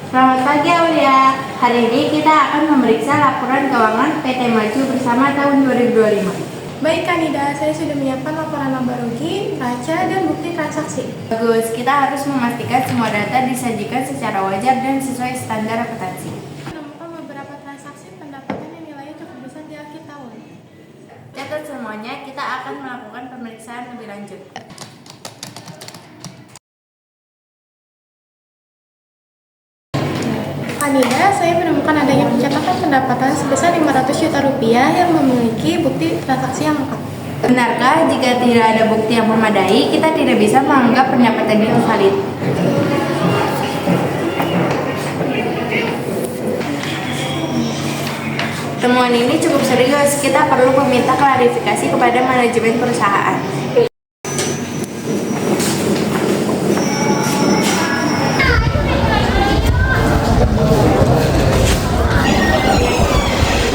Selamat pagi Aulia. Hari ini kita akan memeriksa laporan keuangan PT Maju Bersama tahun 2025. Baik Kanida, saya sudah menyiapkan laporan laba rugi, neraca, dan bukti transaksi. Bagus, kita harus memastikan semua data disajikan secara wajar dan sesuai standar akuntansi. Menemukan beberapa transaksi pendapatan yang nilainya cukup besar di akhir tahun. Catat semuanya, kita akan melakukan pemeriksaan lebih lanjut. Kanida, saya menemukan adanya pencatatan pendapatan sebesar 500 juta rupiah yang memiliki bukti transaksi yang lengkap. Benarkah jika tidak ada bukti yang memadai, kita tidak bisa menganggap pendapatan itu valid? Temuan ini cukup serius, kita perlu meminta klarifikasi kepada manajemen perusahaan.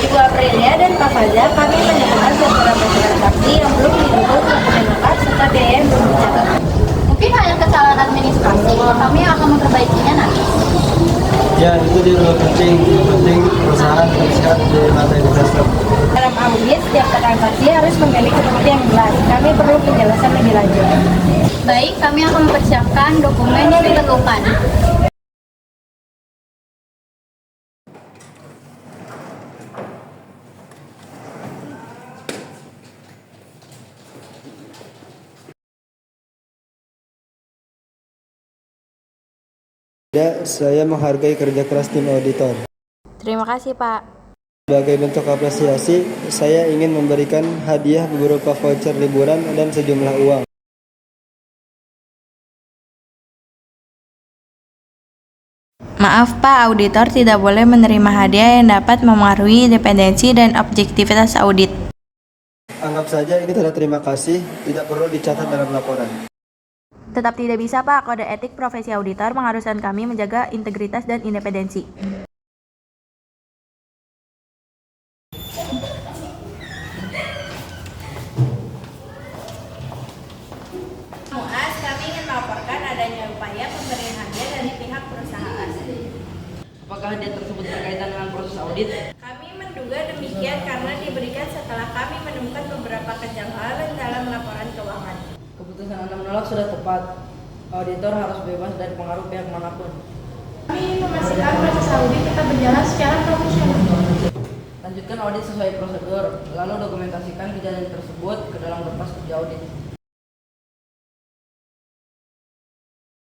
Ibu Aprilia dan Pak Fajar, kami menemukan beberapa transaksi yang belum didukung dokumen lengkap serta biaya yang belum dicatat. Mungkin hanya kesalahan administrasi, kami akan memperbaikinya nanti. Ya, itu juga penting. Yang penting perusahaan terlihat di mata investor. Dalam audit, setiap transaksi harus memiliki bukti yang jelas. Kami perlu penjelasan lebih lanjut. Baik, kami akan mempersiapkan dokumen yang ditentukan. Ya, saya menghargai kerja keras tim auditor. Terima kasih, Pak. Sebagai bentuk apresiasi, saya ingin memberikan hadiah berupa voucher liburan dan sejumlah uang. Maaf Pak, auditor tidak boleh menerima hadiah yang dapat memengaruhi independensi dan objektivitas audit. Anggap saja ini tanda terima kasih, tidak perlu dicatat dalam laporan. Tetap tidak bisa Pak, kode etik profesi auditor mengharuskan kami menjaga integritas dan independensi. Muas, kami ingin melaporkan adanya upaya pemberian hadiah dari pihak perusahaan. Apakah hadiah tersebut berkaitan dengan proses audit? Kami menduga demikian karena diberikan setelah kami menemukan beberapa kejanggalan dalam laporan keuangan. Keputusan Anda menolak sudah tepat. Auditor harus bebas dari pengaruh pihak manapun. Kami memastikan proses audit tetap berjalan secara profesional. Lanjutkan audit sesuai prosedur, lalu dokumentasikan kejadian tersebut ke dalam kertas kerja audit.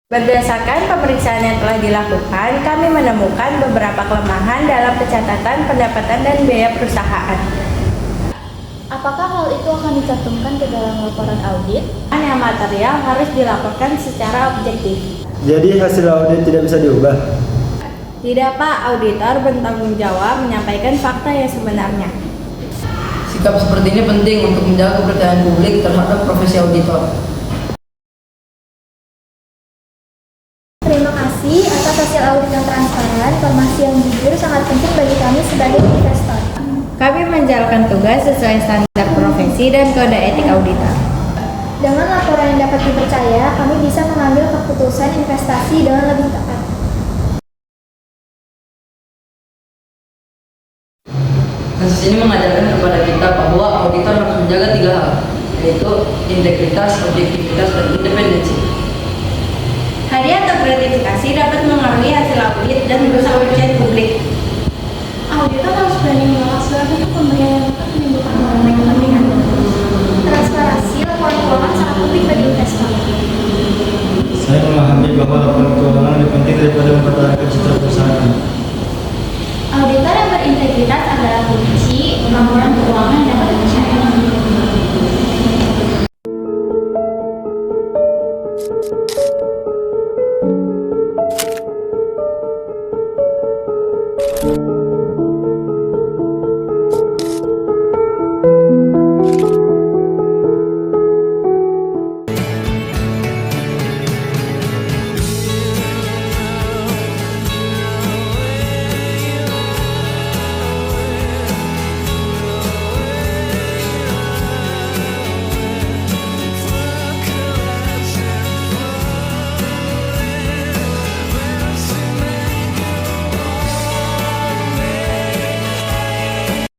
Berdasarkan pemeriksaan yang telah dilakukan, kami menemukan beberapa kelemahan dalam pencatatan pendapatan dan biaya perusahaan. Apakah hal itu akan dicantumkan ke dalam laporan audit? Yang material harus dilaporkan secara objektif. Jadi hasil audit tidak bisa diubah. Tidak Pak, auditor bertanggung jawab menyampaikan fakta yang sebenarnya. Sikap seperti ini penting untuk menjaga kepercayaan publik terhadap profesi auditor. Terima kasih atas hasil audit yang transparan. Informasi yang jujur sangat penting bagi kami sebagai investor. Kami menjalankan tugas sesuai standar profesi dan kode etik auditor. Dengan laporan yang dapat dipercaya, kami bisa mengambil keputusan investasi dengan lebih tepat. Kasus ini mengajarkan kepada kita bahwa auditor harus menjaga 3 hal, yaitu integritas, objektivitas, dan independensi. Hadiah atau gratifikasi dapat mengaruhi hasil audit dan merusak kepercayaan publik. Auditor harus berani menolak segala bentuk pemberian yang dapat menimbulkan konflik kepentingan. Transparansi laporan keuangan sangat penting bagi investor. Saya memahami bahwa laporan keuangan lebih penting daripada mempertahankan citra perusahaan. Auditor yang berintegritas adalah kunci laporan keuangan yang dapat dipercaya.